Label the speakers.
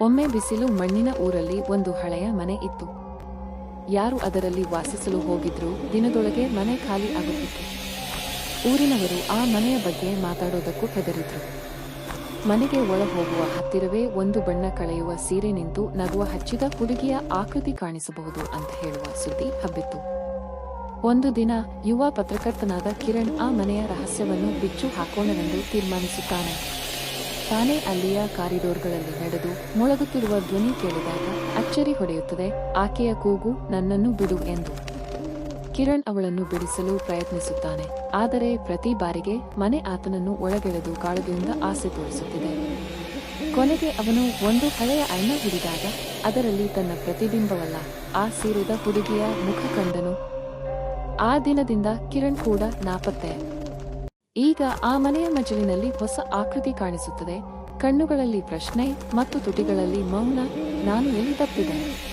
Speaker 1: ಒಮ್ಮೆ ಬಿಸಿಲು ಮಣ್ಣಿನ ಊರಲ್ಲಿ ಒಂದು ಹಳೆಯ ಮನೆ ಇತ್ತು. ಯಾರು ಅದರಲ್ಲಿ ವಾಸಿಸಲು ಹೋಗಿದ್ರೂ ದಿನದೊಳಗೆ ಮನೆ ಖಾಲಿ ಆಗುತ್ತಿತ್ತು. ಊರಿನವರು ಆ ಮನೆಯ ಬಗ್ಗೆ ಮಾತಾಡೋದಕ್ಕೂ ಹೆದರಿದ್ರು. ಮನೆಗೆ ಒಳ ಹೋಗುವ ಹತ್ತಿರವೇ ಒಂದು ಬಣ್ಣ ಕಳೆಯುವ ಸೀರೆ ನಿಂತು ನಗುವ ಹಚ್ಚಿದ ಹುಡುಗಿಯ ಆಕೃತಿ ಕಾಣಿಸಬಹುದು ಅಂತ ಹೇಳುವ ಸುದ್ದಿ ಹಬ್ಬಿತ್ತು. ಒಂದು ದಿನ ಯುವ ಪತ್ರಕರ್ತನಾದ ಕಿರಣ್ ಆ ಮನೆಯ ರಹಸ್ಯವನ್ನು ಬಿಚ್ಚು ಹಾಕೋಣವೆಂದು ತೀರ್ಮಾನಿಸುತ್ತಾನೆ. ತಾನೇ ಅಲ್ಲಿಯ ಕಾರಿಡೋರ್ಗಳಲ್ಲಿ ನಡೆದು ಮೊಳಗುತ್ತಿರುವ ಧ್ವನಿ ಕೇಳಿದಾಗ ಅಚ್ಚರಿ ಹೊಡೆಯುತ್ತದೆ. ಆಕೆಯ ಕೂಗು, ನನ್ನನ್ನು ಬಿಡು ಎಂದು. ಕಿರಣ್ ಅವಳನ್ನು ಬಿಡಿಸಲು ಪ್ರಯತ್ನಿಸುತ್ತಾನೆ. ಆದರೆ ಪ್ರತಿ ಬಾರಿಗೆ ಮನೆ ಆತನನ್ನು ಒಳಗೆಳೆದು ಕಾಳಗೆಯಿಂದ ಆಸೆ ತೋರಿಸುತ್ತಿದೆ. ಕೊನೆಗೆ ಅವನು ಒಂದು ಹಳೆಯ ಐನ ಹಿಡಿದಾಗ ಅದರಲ್ಲಿ ತನ್ನ ಪ್ರತಿಬಿಂಬವಲ್ಲ, ಆ ಸೀರೆದ ಹುಡುಗಿಯ ಮುಖ ಕಂಡನು. ಆ ದಿನದಿಂದ ಕಿರಣ್ ಕೂಡ ನಾಪತ್ತೆ. ಈಗ ಆ ಮನೆಯ ಮಜಲಿನಲ್ಲಿ ಹೊಸ ಆಕೃತಿ ಕಾಣಿಸುತ್ತದೆ. ಕಣ್ಣುಗಳಲ್ಲಿ ಪ್ರಶ್ನೆ ಮತ್ತು ತುಟಿಗಳಲ್ಲಿ ಮೌನ. ನಾನು ಎಲ್ಲಿ ತಪ್ಪಿದೆ?